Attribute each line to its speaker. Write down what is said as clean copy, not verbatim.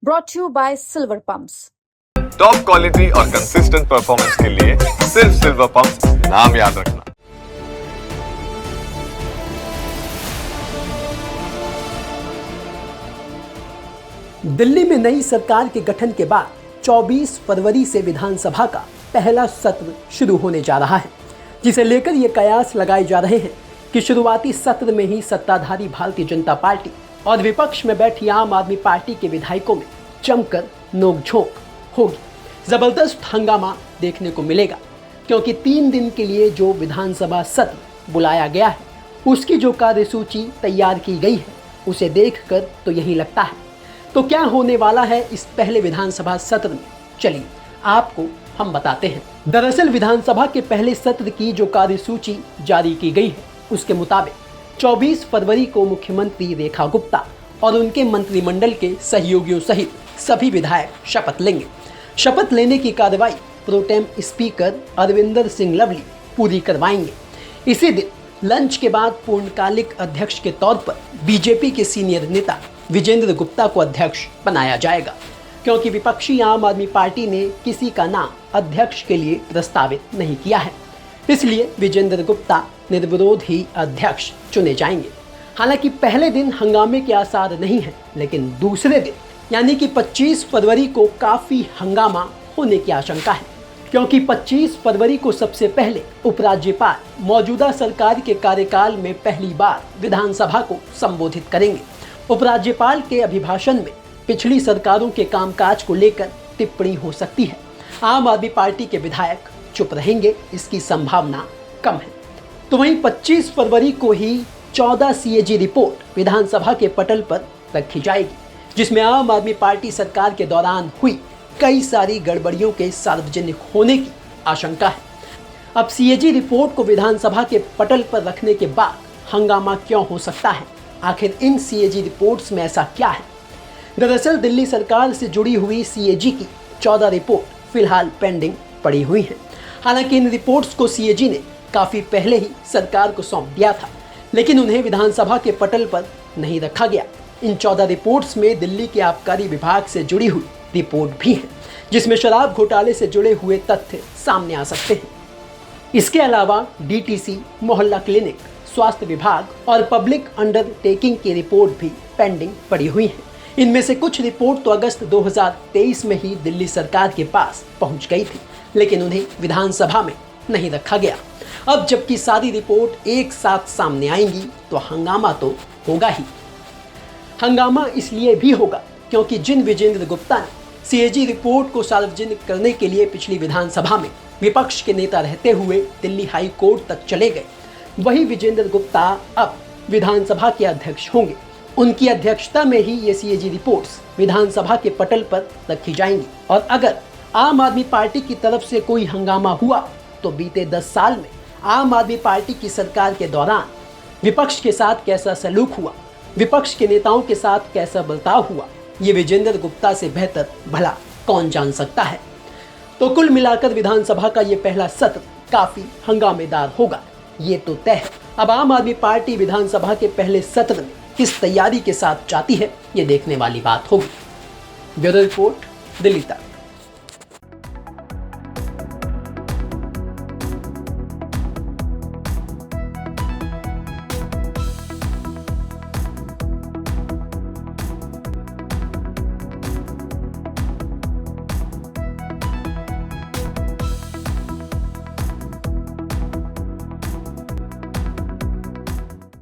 Speaker 1: brought to you by Silver Pumps.
Speaker 2: Top quality और consistent performance के लिए सिर्फ सिल्वर पंप्स नाम याद रखना।
Speaker 3: दिल्ली में नई सरकार के गठन के बाद 24 फरवरी से विधानसभा का पहला सत्र शुरू होने जा रहा है, जिसे लेकर ये कयास लगाए जा रहे हैं कि शुरुआती सत्र में ही सत्ताधारी भारतीय जनता पार्टी और विपक्ष में बैठी आम आदमी पार्टी के विधायकों में जमकर नोकझोंक होगी। जबरदस्त हंगामा देखने को मिलेगा, क्योंकि 3 दिन के लिए जो विधानसभा सत्र बुलाया गया है, उसकी जो कार्यसूची तैयार की गई है, उसे देखकर तो यही लगता है। तो क्या होने वाला है इस पहले विधानसभा सत्र में, चलिए आपको हम बताते हैं। दरअसल विधानसभा के पहले सत्र की जो कार्यसूची जारी की गई है, उसके मुताबिक 24 फरवरी को मुख्यमंत्री रेखा गुप्ता और उनके मंत्रिमंडल के सहयोगियों सहित सभी विधायक शपथ लेंगे। शपथ लेने की कार्रवाई प्रोटेम स्पीकर अरविंदर सिंह लवली पूरी करवाएंगे। इसी दिन लंच के बाद पूर्णकालिक अध्यक्ष के तौर पर बीजेपी के सीनियर नेता विजेंद्र गुप्ता को अध्यक्ष बनाया जाएगा, क्योंकि विपक्षी आम आदमी पार्टी ने किसी का नाम अध्यक्ष के लिए प्रस्तावित नहीं किया है, इसलिए विजेंद्र गुप्ता निर्विरोध ही अध्यक्ष चुने जाएंगे। हालांकि पहले दिन हंगामे के आसार नहीं हैं, लेकिन दूसरे दिन यानी कि 25 फरवरी को काफी हंगामा होने की आशंका है, क्योंकि 25 फरवरी को सबसे पहले उपराज्यपाल मौजूदा सरकार के कार्यकाल में पहली बार विधानसभा को संबोधित करेंगे। उपराज्यपाल के अभिभाषण में पिछली सरकारों के कामकाज को लेकर टिप्पणी हो सकती है। आम आदमी पार्टी के विधायक चुप रहेंगे, इसकी संभावना कम है। तो वहीं 25 फरवरी को ही 14 सीएजी रिपोर्ट विधानसभा के पटल पर रखी जाएगी, जिसमें आम आदमी पार्टी सरकार के दौरान हुई कई सारी गड़बड़ियों के सार्वजनिक होने की आशंका है। अब सीएजी रिपोर्ट को विधानसभा के पटल पर रखने के बाद हंगामा क्यों हो सकता है? आखिर इन सीएजी रिपोर्ट्स में ऐसा क्या है? दरअसल दिल्ली सरकार से जुड़ी हुई सीएजी की 14 रिपोर्ट फिलहाल पेंडिंग पड़ी हुई हैं। हालांकि इन रिपोर्ट्स को सीएजी ने काफ़ी पहले ही सरकार को सौंप दिया था, लेकिन उन्हें विधानसभा के पटल पर नहीं रखा गया। इन 14 रिपोर्ट्स में दिल्ली के आबकारी विभाग से जुड़ी हुई रिपोर्ट भी है, जिसमें शराब घोटाले से जुड़े हुए तथ्य सामने आ सकते हैं। इसके अलावा डीटीसी, मोहल्ला क्लिनिक, स्वास्थ्य विभाग और पब्लिक अंडरटेकिंग की रिपोर्ट भी पेंडिंग पड़ी हुई है। इनमें से कुछ रिपोर्ट तो अगस्त 2023 में ही दिल्ली सरकार के पास पहुंच गई थी, लेकिन उन्हें विधानसभा में नहीं रखा गया। अब जबकि सारी रिपोर्ट एक साथ सामने आएंगी तो हंगामा तो होगा ही। हंगामा इसलिए भी होगा क्योंकि जिन विजेंद्र गुप्ता ने सीएजी रिपोर्ट को सार्वजनिक करने के लिए पिछली विधानसभा में विपक्ष के नेता रहते हुए दिल्ली हाई कोर्ट तक चले गए, वही विजेंद्र गुप्ता अब विधानसभा के अध्यक्ष होंगे। उनकी अध्यक्षता में ही ये सीएजी रिपोर्ट्स विधानसभा के पटल पर रखी जाएंगी। और अगर आम आदमी पार्टी की तरफ से कोई हंगामा हुआ तो बीते 10 साल में आम आदमी पार्टी की सरकार के दौरान विपक्ष के साथ कैसा सलूक हुआ, विपक्ष के नेताओं के साथ कैसा बर्ताव हुआ, ये विजेंद्र गुप्ता से बेहतर भला कौन जान सकता है। तो कुल मिलाकर विधानसभा का ये पहला सत्र काफी हंगामेदार होगा, ये तो तय है। अब आम आदमी पार्टी विधानसभा के पहले सत्र में किस तैयारी के साथ जाती है, ये देखने वाली बात होगी। ब्यूरो रिपोर्ट, दिल्ली तक।